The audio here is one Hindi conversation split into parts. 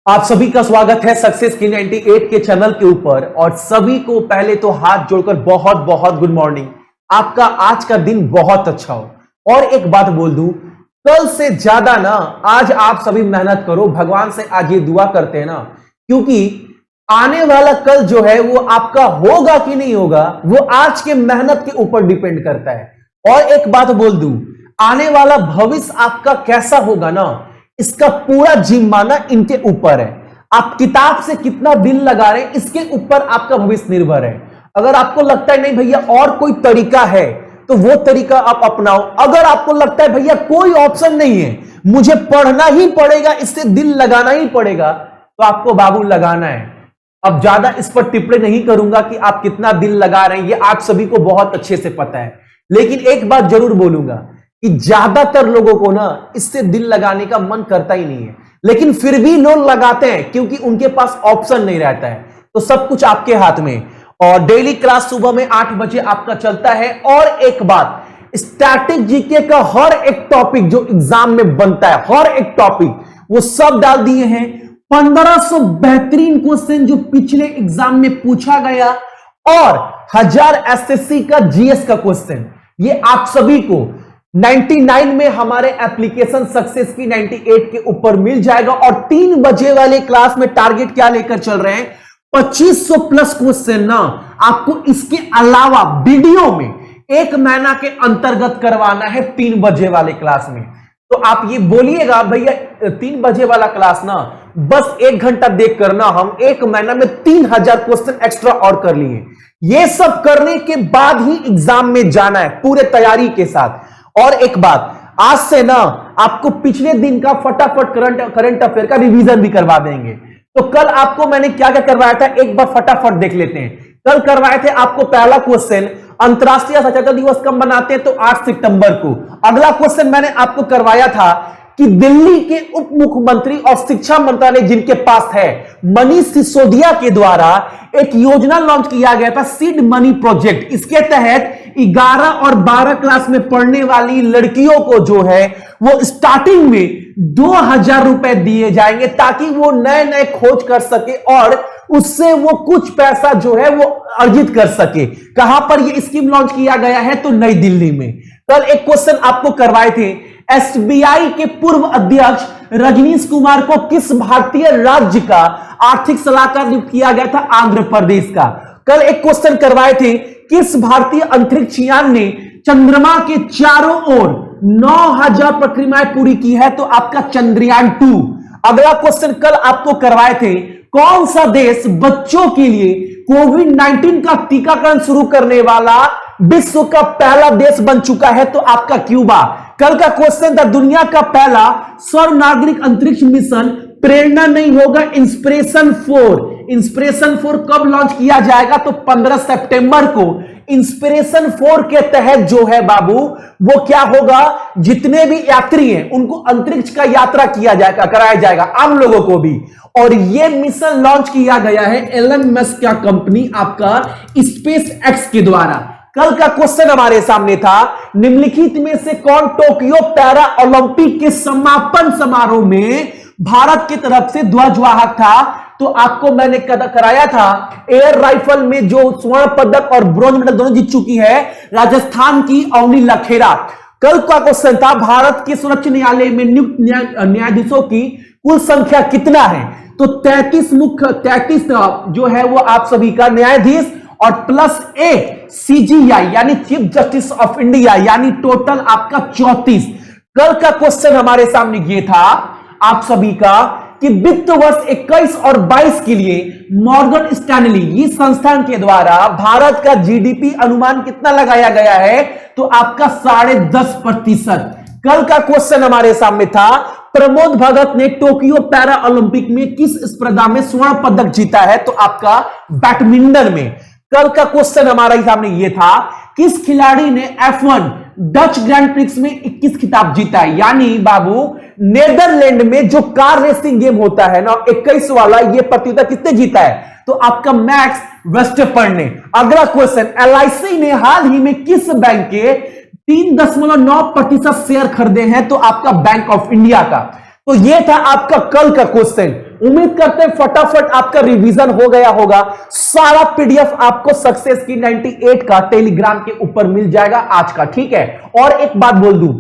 आप सभी का स्वागत है सक्सेस की 98 के चैनल के ऊपर। और सभी को पहले तो हाथ जोड़कर बहुत बहुत गुड मॉर्निंग। आपका आज का दिन बहुत अच्छा हो। और एक बात बोल दूं, कल से ज्यादा ना आज आप सभी मेहनत करो। भगवान से आज ये दुआ करते हैं ना, क्योंकि आने वाला कल जो है वो आपका होगा कि नहीं होगा वो आज के मेहनत के ऊपर डिपेंड करता है। और एक बात बोल दूं, आने वाला भविष्य आपका कैसा होगा ना, इसका पूरा जिम्माना इनके ऊपर है। आप किताब से कितना दिल लगा रहे हैं इसके ऊपर आपका भविष्य निर्भर है। अगर आपको लगता है नहीं भैया और कोई तरीका है तो वो तरीका आप अपनाओ। अगर आपको लगता है भैया कोई ऑप्शन नहीं है, मुझे पढ़ना ही पड़ेगा, इससे दिल लगाना ही पड़ेगा, तो आपको बाबू लगाना है। अब ज्यादा इस पर टिप्पणी नहीं करूंगा कि आप कितना दिल लगा रहे हैं, ये आप सभी को बहुत अच्छे से पता है। लेकिन एक बात जरूर बोलूंगा कि ज्यादातर लोगों को ना इससे दिल लगाने का मन करता ही नहीं है, लेकिन फिर भी लोग लगाते हैं क्योंकि उनके पास ऑप्शन नहीं रहता है। तो सब कुछ आपके हाथ में। और डेली क्लास सुबह में 8 बजे आपका चलता है। और एक बात, स्टैटिक जीके का हर एक टॉपिक जो एग्जाम में बनता है, हर एक टॉपिक वो सब डाल दिए हैं। 1500 बेहतरीन क्वेश्चन जो पिछले एग्जाम में पूछा गया और 1000 एसएससी का जीएस का क्वेश्चन, ये आप सभी को 99 में हमारे एप्लीकेशन सक्सेस की 98 के ऊपर मिल जाएगा। और 3 बजे वाले क्लास में टारगेट क्या लेकर चल रहे हैं, 2500 प्लस क्वेश्चन ना आपको इसके अलावा वीडियो में 1 महीना के अंतर्गत करवाना है 3 बजे वाले क्लास में। तो आप ये बोलिएगा भैया 3 बजे वाला क्लास ना बस 1 घंटा देख करना, हम 1 महीना में 3000 क्वेश्चन एक्स्ट्रा और कर लिए। ये सब करने के बाद ही एग्जाम में जाना है पूरे तैयारी के साथ। और एक बात, आज से ना आपको पिछले दिन का फटाफट करंट अफेयर का रिवीजन भी करवा देंगे। तो कल आपको मैंने क्या क्या करवाया था एक बार फटाफट देख लेते हैं। कल करवाए थे आपको पहला क्वेश्चन, अंतरराष्ट्रीय साक्षरता दिवस कब मनाते हैं, तो 8 सितंबर को। अगला क्वेश्चन मैंने आपको करवाया था कि दिल्ली के उप मुख्यमंत्री और शिक्षा मंत्रालय जिनके पास है, मनीष सिसोदिया के द्वारा एक योजना लॉन्च किया गया था, सीड मनी प्रोजेक्ट। इसके तहत 11 और 12 क्लास में पढ़ने वाली लड़कियों को जो है वो स्टार्टिंग में 2000 रुपए दिए जाएंगे ताकि वो नए नए खोज कर सके और उससे वो कुछ पैसा जो है वो अर्जित कर सके। कहां पर ये स्कीम लॉन्च किया गया है, तो नई दिल्ली में। कल एक क्वेश्चन आपको करवाए थे, एसबीआई के पूर्व अध्यक्ष रजनीश कुमार को किस भारतीय राज्य का आर्थिक सलाहकार नियुक्त किया गया था, आंध्र प्रदेश का। कल एक क्वेश्चन करवाए थे, किस भारतीय अंतरिक्ष यान ने चंद्रमा के चारों ओर 9000 परिक्रमाएं पूरी की है, तो आपका चंद्रयान 2। अगला क्वेश्चन कल आपको करवाए थे, कौन सा देश बच्चों के लिए कोविड-19 का टीकाकरण शुरू करने वाला विश्व का पहला देश बन चुका है, तो आपका क्यूबा। कल का क्वेश्चन था, दुनिया का पहला सर्व नागरिक अंतरिक्ष मिशन प्रेरणा नहीं होगा इंस्पिरेशन 4। इंस्पिरेशन 4 कब लॉन्च किया जाएगा, तो 15 सितंबर को। इंस्पिरेशन 4 के तहत जो है बाबू वो क्या होगा, जितने भी यात्री हैं उनको अंतरिक्ष का यात्रा किया जाएगा, कराया जाएगा, आम लोगों को भी। और ये मिशन लॉन्च किया गया है एलन मस्क का कंपनी आपका स्पेस एक्स के द्वारा। कल का क्वेश्चन हमारे सामने था, निम्नलिखित में से कौन टोक्यो पैरा ओलंपिक के समापन समारोह में भारत की तरफ से ध्वजवाहक था, तो आपको मैंने कराया था एयर राइफल में जो स्वर्ण पदक और ब्रॉन्ज मेडल दोनों जीत चुकी है, राजस्थान की अवनी लखेरा। कल का क्वेश्चन था, भारत के सर्वोच्च न्यायालय में नियुक्त न्यायाधीशों की कुल संख्या कितना है, तो 33 जो है वो आप सभी का न्यायाधीश और प्लस 1 सीजीआई यानी चीफ जस्टिस ऑफ इंडिया, यानी टोटल आपका 34। कल का क्वेश्चन हमारे सामने ये था आप सभी का कि वित्त वर्ष 21 और 22 के लिए मॉर्गन स्टैनली ये संस्थान के द्वारा भारत का जीडीपी अनुमान कितना लगाया गया है, तो आपका 10.5%। कल का क्वेश्चन हमारे सामने था, प्रमोद भगत ने टोक्यो पैरा ओलंपिक में किस स्पर्धा में स्वर्ण पदक जीता है, तो आपका बैडमिंटन में। कल का क्वेश्चन हमारे सामने यह था, किस खिलाड़ी ने F1 डच ग्रैंड प्रिक्स में 21 खिताब जीता है, यानी बाबू नेदरलैंड में जो कार रेसिंग गेम होता है ना 21 वाला, यह प्रतियोगिता किसने जीता है, तो आपका मैक्स वर्स्टेपेन ने। अगला क्वेश्चन, एलआईसी ने हाल ही में किस बैंक के 3.9% शेयर खरीदे हैं, तो आपका बैंक ऑफ इंडिया का। तो यह था आपका कल का क्वेश्चन। उम्मीद करते हैं फटाफट आपका रिवीजन हो गया होगा। सारा पीडीएफ आपको सक्सेस की 98 का टेलीग्राम के ऊपर मिल जाएगा आज का, ठीक है। और एक बात बोल दूं,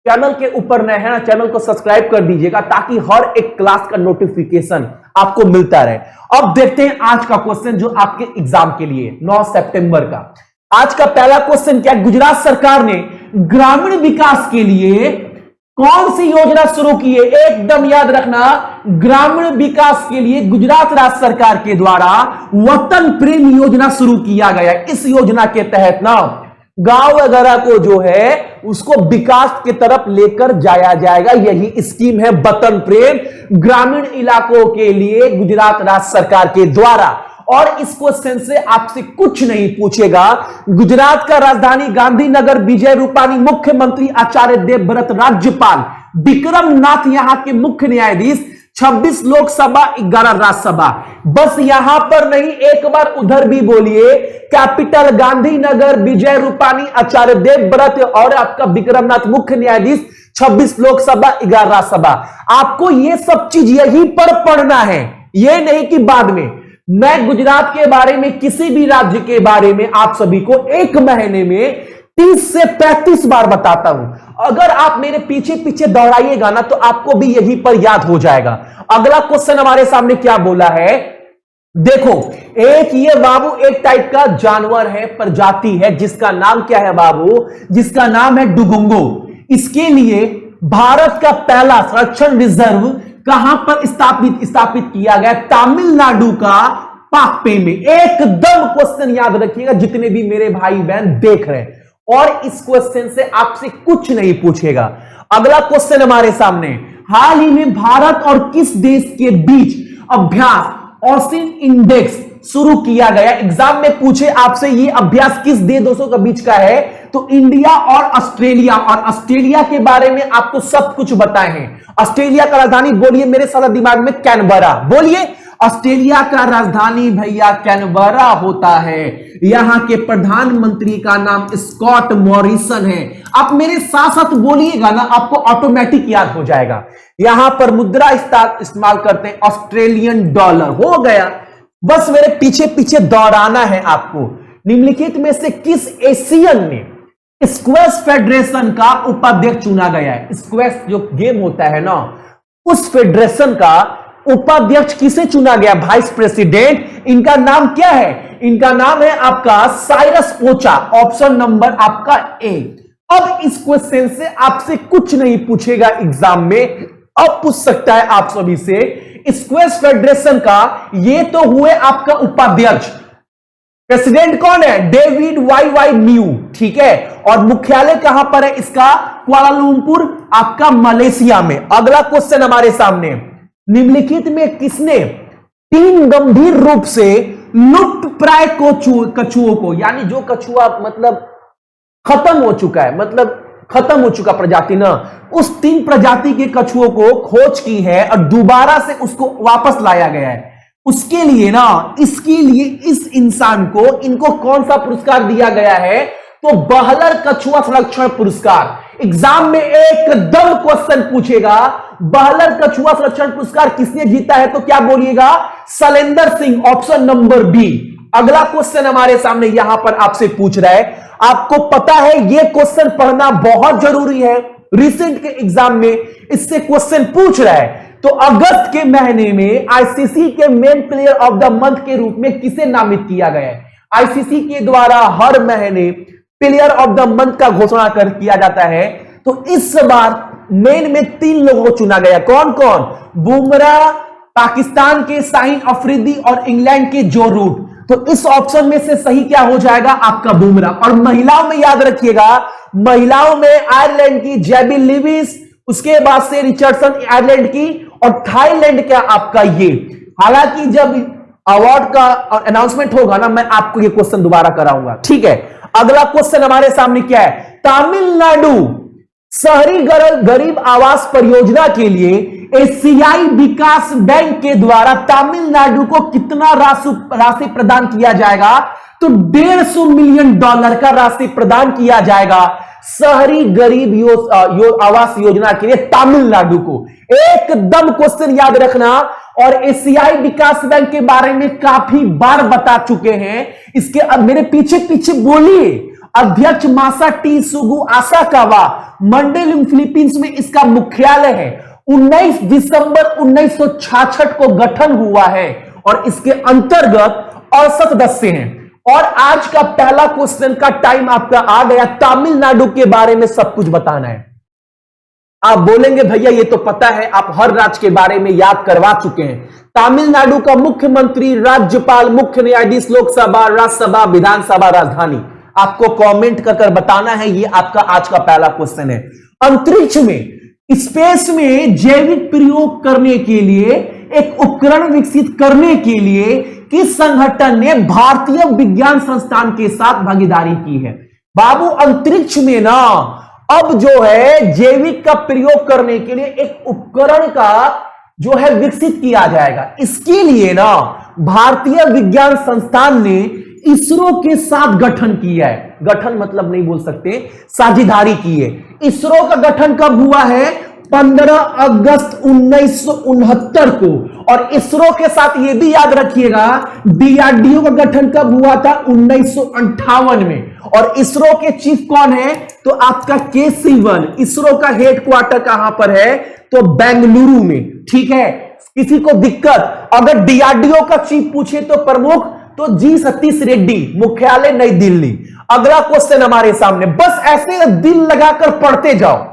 चैनल के ऊपर नए हैं ना, चैनल को सब्सक्राइब कर दीजिएगा ताकि हर एक क्लास का नोटिफिकेशन आपको मिलता रहे। अब देखते हैं आज का क्वेश्चन जो आपके एग्जाम के लिए 9 सितंबर का। आज का पहला क्वेश्चन क्या, गुजरात सरकार ने ग्रामीण विकास के लिए कौन सी योजना शुरू की है? एकदम याद रखना, ग्रामीण विकास के लिए गुजरात राज्य सरकार के द्वारा वतन प्रेम योजना शुरू किया गया। इस योजना के तहत ना गांव वगैरह को जो है उसको विकास की तरफ लेकर जाया जाएगा। यही स्कीम है वतन प्रेम ग्रामीण इलाकों के लिए गुजरात राज्य सरकार के द्वारा। और इस क्वेश्चन से आपसे कुछ नहीं पूछेगा। गुजरात का राजधानी गांधीनगर, विजय रूपानी मुख्यमंत्री, आचार्य देवव्रत राज्यपाल, विक्रम नाथ यहां के मुख्य न्यायाधीश, 26 लोकसभा 11 राज्यसभा। बस यहां पर नहीं, एक बार उधर भी बोलिए, कैपिटल गांधीनगर, विजय रूपानी, आचार्य देवव्रत और आपका विक्रमनाथ मुख्य न्यायाधीश, 26 लोकसभा 11 राज्यसभा। आपको ये सब चीज यहीं पर पढ़ना है, ये नहीं कि बाद में। मैं गुजरात के बारे में, किसी भी राज्य के बारे में आप सभी को एक महीने में 30 से 35 बार बताता हूं। अगर आप मेरे पीछे पीछे दोहराइएगा ना तो आपको भी यहीं पर याद हो जाएगा। अगला क्वेश्चन हमारे सामने क्या बोला है, देखो, एक ये बाबू एक टाइप का जानवर है, प्रजाति है, जिसका नाम क्या है बाबू, जिसका नाम है डुगुंगो। इसके लिए भारत का पहला संरक्षण रिजर्व कहां पर स्थापित किया गया? तमिलनाडु का पाकपे में। एकदम क्वेश्चन याद रखिएगा जितने भी मेरे भाई बहन देख रहे हैं, और इस क्वेश्चन से आपसे कुछ नहीं पूछेगा। अगला क्वेश्चन हमारे सामने, हाल ही में भारत और किस देश के बीच अभ्यास ऑसिन इंडेक्स शुरू किया गया? एग्जाम में पूछे आपसे ये अभ्यास किस देशों के बीच का है, तो इंडिया और ऑस्ट्रेलिया। और ऑस्ट्रेलिया के बारे में आपको सब कुछ बताए हैं। ऑस्ट्रेलिया का राजधानी बोलिए मेरे सारा दिमाग में, कैनबरा। बोलिए, ऑस्ट्रेलिया का राजधानी भैया कैनबरा होता है। यहां के प्रधानमंत्री का नाम स्कॉट मॉरिसन है। आप मेरे साथ साथ बोलिएगा ना, आपको ऑटोमेटिक याद हो जाएगा। यहां पर मुद्रा इस्तेमाल करते हैं ऑस्ट्रेलियन डॉलर। हो गया, बस मेरे पीछे पीछे दोहराना है आपको। निम्नलिखित में से किस एशियन में स्क्वैश फेडरेशन का उपाध्यक्ष चुना गया है? स्क्वैश जो गेम होता है ना, उस फेडरेशन का उपाध्यक्ष किसे चुना गया? Vice president. इनका नाम क्या है? इनका नाम है आपका साइरस पोचा। ऑप्शन नंबर आपका ए। अब इस क्वेश्चन से आपसे कुछ नहीं पूछेगा एग्जाम में, अब पूछ सकता है आप सभी से, स्क्वैश फेडरेशन का ये तो हुए आपका उपाध्यक्ष, प्रेसिडेंट कौन है? डेविड वाई न्यू, ठीक है। और मुख्यालय कहां पर है इसका? कुआलालंपुर, आपका मलेशिया में। अगला क्वेश्चन हमारे सामने, निम्नलिखित में किसने 3 गंभीर रूप से लुप्त प्राय कछुओं को, यानी जो कछुआ मतलब खत्म हो चुका है, मतलब खत्म हो चुका प्रजाति ना, उस 3 प्रजाति के कछुओं को खोज की है और दोबारा से उसको वापस लाया गया है। उसके लिए ना, इसके लिए इस इंसान को, इनको कौन सा पुरस्कार दिया गया है? तो बहलर कछुआ संरक्षण पुरस्कार। एग्जाम में एकदम क्वेश्चन पूछेगा, बहलर कछुआ संरक्षण पुरस्कार किसने जीता है? तो क्या बोलिएगा? Shailendra Singh, option number B. अगला क्वेश्चन हमारे सामने यहां पर आपसे पूछ रहा है, आपको पता है ये क्वेश्चन पढ़ना बहुत जरूरी है, रिसेंट के एग्जाम में इससे क्वेश्चन पूछ रहा है। तो अगस्त के महीने में आईसीसी के main player of the month के रूप में किसे नामित किया गया है? आईसीसी के द्वारा हर महीने प्लेयर ऑफ द मंथ का घोषणा किया जाता है। तो इस बार मेन में 3 लोगों को चुना गया। कौन कौन? बुमराह, पाकिस्तान के शाहीन अफरीदी और इंग्लैंड के जो रूट। तो इस ऑप्शन में से सही क्या हो जाएगा? आपका बुमराह। और महिलाओं में याद रखिएगा, महिलाओं में आयरलैंड की जेबी लिविस, उसके बाद से रिचर्डसन आयरलैंड की, और थाईलैंड का आपका ये। हालांकि जब अवार्ड का अनाउंसमेंट होगा ना, मैं आपको ये क्वेश्चन दोबारा कराऊंगा, ठीक है। अगला क्वेश्चन हमारे सामने क्या है? तमिलनाडु शहरी गरीब आवास परियोजना के लिए एशियाई विकास बैंक के द्वारा तमिलनाडु को कितना राशि प्रदान किया जाएगा? तो $150 मिलियन का राशि प्रदान किया जाएगा शहरी गरीब आवास योजना के लिए तमिलनाडु को। एकदम क्वेश्चन याद रखना, और एशियाई विकास बैंक के बारे में काफी बार बता चुके हैं। इसके अब मेरे पीछे पीछे बोलिए, अध्यक्ष मासा टी सुगु आसाकावा, मंडेलिंग फिलीपींस में इसका मुख्यालय है। 19 दिसंबर 1966 को गठन हुआ है और इसके अंतर्गत 68 सदस्य हैं। और आज का पहला क्वेश्चन का टाइम आपका आ गया। तमिलनाडु के बारे में सब कुछ बताना है। आप बोलेंगे भैया ये तो पता है, आप हर राज्य के बारे में याद करवा चुके हैं। तमिलनाडु का मुख्यमंत्री, राज्यपाल, मुख्य न्यायाधीश, लोकसभा, राज्यसभा, विधानसभा, राजधानी आपको कमेंट कर बताना है। ये आपका आज का पहला क्वेश्चन है। अंतरिक्ष में, स्पेस में जैविक प्रयोग करने के लिए एक उपकरण विकसित करने के लिए किस संगठन ने भारतीय विज्ञान संस्थान के साथ भागीदारी की है? बाबू अंतरिक्ष में ना अब जो है जैविक का प्रयोग करने के लिए एक उपकरण का जो है विकसित किया जाएगा। इसके लिए ना भारतीय विज्ञान संस्थान ने इसरो के साथ गठन किया है। गठन मतलब नहीं बोल सकते, साझेदारी की है। इसरो का गठन कब हुआ है? 15 अगस्त 1969 को। और इसरो के साथ यह भी याद रखिएगा डीआरडीओ का गठन कब हुआ था? 1958 में। और इसरो के चीफ कौन है? तो आपका के सिवन। इसरो का हेडक्वार्टर कहां पर है? तो बेंगलुरु में। ठीक है, किसी को दिक्कत? अगर डीआरडीओ का चीफ पूछे तो प्रमुख तो जी सतीश रेड्डी, मुख्यालय नई दिल्ली। अगला क्वेश्चन हमारे सामने, बस ऐसे दिल लगाकर पढ़ते जाओ,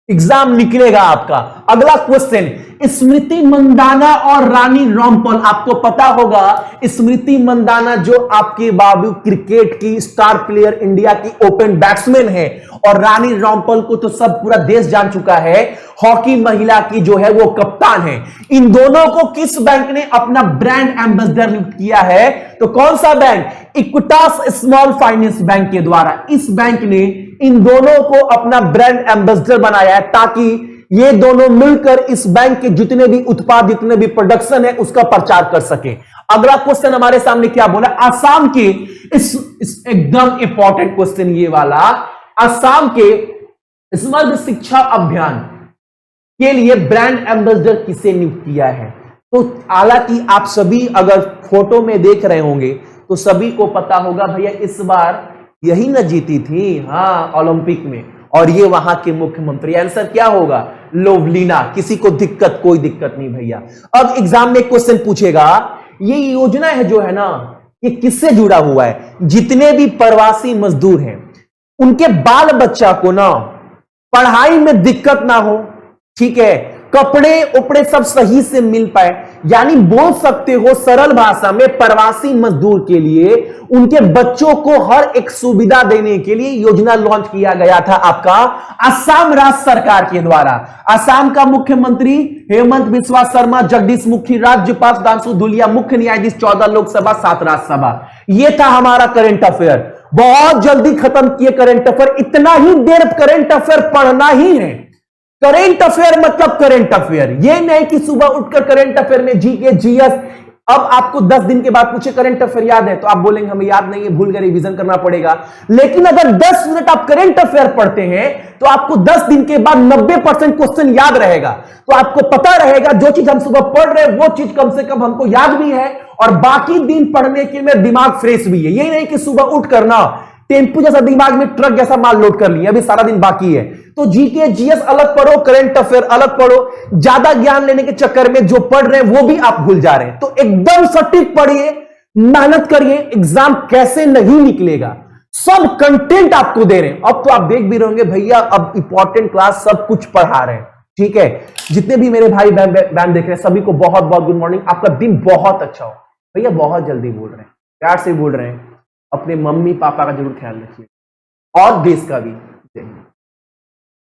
एग्जाम निकलेगा आपका। अगला क्वेश्चन, स्मृति मंदाना और रानी रामपाल। आपको पता होगा स्मृति मंदाना जो आपके बाबू क्रिकेट की स्टार प्लेयर, इंडिया की ओपन बैट्समैन है, और रानी रामपाल को तो सब पूरा देश जान चुका है, हॉकी महिला की जो है वो कप्तान है। इन दोनों को किस बैंक ने अपना ब्रांड एम्बेसडर नियुक्त किया है? तो कौन सा bank? Equitas small finance bank के द्वारा इस बैंक ने इन दोनों को अपना ब्रांड एम्बेसडर बनाया है, ताकि ये दोनों मिलकर इस बैंक के जितने भी उत्पाद, जितने भी प्रोडक्शन है उसका प्रचार कर सके। अगला क्वेश्चन हमारे सामने क्या बोला? असम के इस एकदम इंपॉर्टेंट क्वेश्चन ये वाला, असम के समग्र शिक्षा अभियान के लिए ब्रांड एम्बेसडर किसे नियुक्त किया है? तो हालांकि आप सभी अगर फोटो में देख रहे होंगे तो सभी को पता होगा भैया इस बार यही न जीती थी, हाँ, ओलंपिक में, और ये वहां के मुख्यमंत्री। आंसर क्या होगा? लोवलीना। किसी को दिक्कत? कोई दिक्कत नहीं भैया। अब एग्जाम में क्वेश्चन पूछेगा, ये योजना है जो है ना, ये किससे जुड़ा हुआ है? जितने भी प्रवासी मजदूर हैं उनके बाल बच्चा को ना पढ़ाई में दिक्कत ना हो, ठीक है, कपड़े उपड़े सब सही से मिल पाए, यानी बोल सकते हो सरल भाषा में प्रवासी मजदूर के लिए उनके बच्चों को हर एक सुविधा देने के लिए योजना लॉन्च किया गया था आपका असम राज्य सरकार के द्वारा। असम का मुख्यमंत्री हेमंत बिस्वा शर्मा, जगदीश मुखी, राज्यपाल सुधांशु धूलिया, मुख्य न्यायाधीश, 14 लोकसभा, 7 राज्यसभा। यह था हमारा करंट अफेयर। बहुत जल्दी खत्म किए करंट अफेयर। इतना ही देर करंट अफेयर पढ़ना ही है। करेंट अफेयर मतलब करेंट अफेयर, ये नहीं कि सुबह उठकर करेंट अफेयर में जीके जीएस। अब आपको 10 दिन के बाद पूछे करेंट अफेयर याद है तो आप बोलेंगे हमें याद नहीं है, भूल गए, रिवीजन करना पड़ेगा। लेकिन अगर 10 मिनट आप करेंट अफेयर पढ़ते हैं तो आपको 10 दिन के बाद 90% क्वेश्चन याद रहेगा। तो आपको पता रहेगा जो चीज हम सुबह पढ़ रहे हैं वो चीज कम से कम हमको याद भी है, और बाकी दिन पढ़ने के में दिमाग फ्रेश भी है। यही नहीं कि सुबह उठ करना टेम्पू जैसा दिमाग में ट्रक जैसा माल लोड कर लिया, अभी सारा दिन बाकी है। तो जीके जीएस अलग पढ़ो, करंट अफेयर अलग पढ़ो। ज्यादा ज्ञान लेने के चक्कर में जो पढ़ रहे हैं वो भी आप भूल जा रहे हैं। तो एकदम सटीक पढ़िए, मेहनत करिए, एग्जाम कैसे नहीं निकलेगा। सब कंटेंट आपको दे रहे हैं। अब तो आप देख भी रहोगे भैया अब इंपॉर्टेंट क्लास सब कुछ पढ़ा रहे हैं, ठीक है। जितने भी मेरे भाई बहन देख रहे हैं सभी को बहुत बहुत गुड मॉर्निंग। आपका दिन बहुत अच्छा हो। भैया बहुत जल्दी बोल रहे हैं, प्यार से बोल रहे हैं। अपने मम्मी पापा का जरूर ख्याल रखिए और देश का भी।